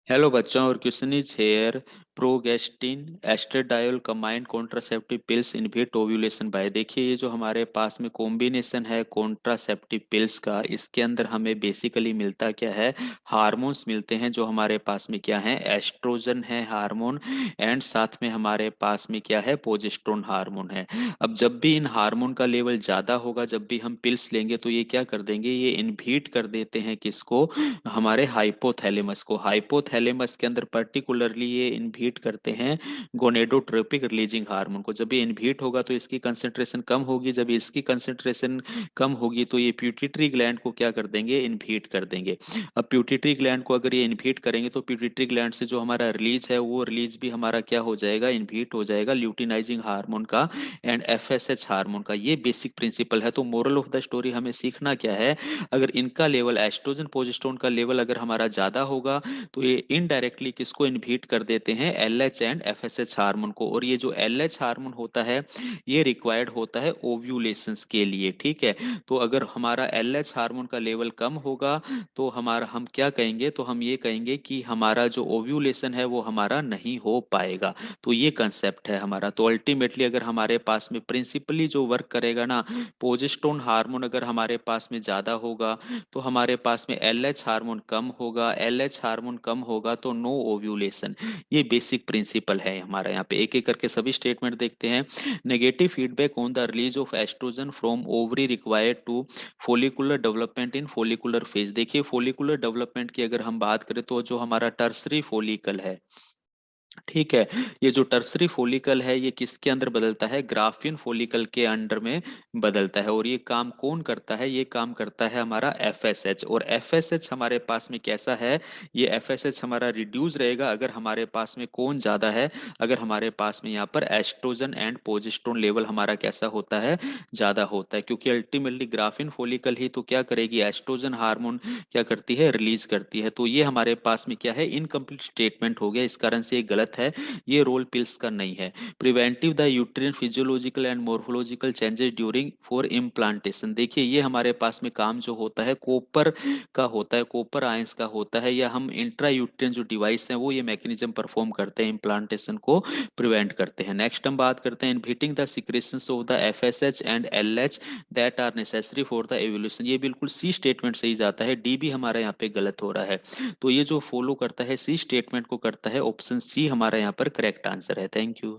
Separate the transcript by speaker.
Speaker 1: Hello बच्चों, और question is here. Progestin estradiol combined contraceptive pills inhibit ovulation by. देखिए, ये जो हमारे पास में कॉम्बिनेशन है कॉन्ट्रासेप्टिव पिल्स का, इसके अंदर हमें बेसिकली मिलता क्या है, हार्मोन्स मिलते हैं। जो हमारे पास में क्या है, एस्ट्रोजन है हार्मोन, एंड साथ में हमारे पास में क्या है, प्रोजेस्टेरोन हार्मोन है। अब जब भी इन हार्मोन का लेवल ज्यादा होगा, जब भी हम पिल्स लेंगे तो ये क्या कर देंगे, ये इनहिबिट कर देते हैं किसको, हमारे हाइपोथैलेमस को। हाइपोथैलेमस के अंदर पर्टिकुलरली ये इनहिबिट करते हैं गोनेडोट्रोपिक रिलीजिंग हार्मोन को। जब ये इनहिबिट होगा तो इसकी कंसंट्रेशन कम होगी, जब इसकी कंसंट्रेशन कम होगी तो ये प्यूटिटरी ग्लैंड को क्या कर देंगे, इनहिबिट कर देंगे। अब प्यूटिटरी ग्लैंड को अगर ये इनहिबिट करेंगे तो प्यूटिटरी ग्लैंड से जो हमारा रिलीज है वो रिलीज भी हमारा क्या हो जाएगा, इनहिबिट हो जाएगा, ल्यूटिनाइजिंग हार्मोन का एंड एफएसएच हार्मोन का। ये बेसिक प्रिंसिपल है। तो मोरल ऑफ द स्टोरी हमें सीखना क्या है, अगर इनका लेवल एस्ट्रोजन प्रोजेस्टेरोन का लेवल अगर हमारा ज्यादा होगा तो ये इनडायरेक्टली किसको इनहिबिट कर देते हैं, एलएच एंड एफएसएच हार्मोन को। और ये जो एलएच हार्मोन होता है ये रिक्वायर्ड होता है ओव्यूलेशंस के लिए, ठीक है। तो अगर हमारा एलएच हार्मोन का लेवल कम होगा तो हमारा हम क्या कहेंगे, तो हम ये कहेंगे कि हमारा जो ओव्यूलेशन है वो हमारा नहीं हो पाएगा। तो ये कंसेप्ट है हमारा। तो अल्टीमेटली अगर हमारे पास में प्रिंसिपली जो वर्क करेगा ना, प्रोजेस्टेरोन हार्मोन अगर हमारे पास में ज्यादा होगा तो हमारे पास में एलएच हार्मोन कम होगा, एलएच हार्मोन कम होगा तो नो ओव्यूलेशन। ये बेसिक प्रिंसिपल है हमारा। यहाँ पे एक एक करके सभी स्टेटमेंट देखते हैं। Negative feedback on the release of estrogen from ovary required to follicular development in follicular phase. देखिए, फोलिकुलर डेवलपमेंट की अगर हम बात करें तो जो हमारा टर्सरी फोलिकल है, ठीक है, ये जो टर्सरी फोलिकल है ये किसके अंदर बदलता है, ग्राफियन फोलिकल के अंडर में बदलता है। और ये काम कौन करता है, ये काम करता है हमारा एफएसएच। और एफएसएच हमारे पास में कैसा है, ये एफएसएच हमारा रिड्यूस रहेगा अगर हमारे पास में कौन ज्यादा है, अगर हमारे पास में यहाँ पर एस्ट्रोजन एंड प्रोजेस्टेरोन लेवल हमारा कैसा होता है, ज्यादा होता है। क्योंकि अल्टीमेटली ग्राफियन फोलिकल ही तो क्या करेगी, एस्ट्रोजन हार्मोन क्या करती है, रिलीज करती है। तो ये हमारे पास में क्या है, इनकम्प्लीट स्टेटमेंट हो गया, इस कारण से ये गलत है। ये रोल पिल्स का नहीं है। Preventive the uterine physiological and morphological changes during for implantation. देखिए, ये हमारे पास में काम जो होता है कॉपर का होता है, कॉपर आयंस का होता है, या हम इंट्रा यूट्रिन जो डिवाइस है वो ये मैकेनिज्म परफॉर्म करते हैं, इम्प्लांटेशन को प्रिवेंट करते हैं। नेक्स्ट हम बात करते हैं inhibiting the secretions of the FSH and LH that are necessary for the evolution. ये बिल्कुल सी स्टेटमेंट सही जाता है, डी भी हमारा यहाँ पे गलत हो रहा है। तो ये जो फॉलो करता है सी स्टेटमेंट को करता है, ऑप्शन सी हमारा यहाँ पर करेक्ट आंसर है। Thank you.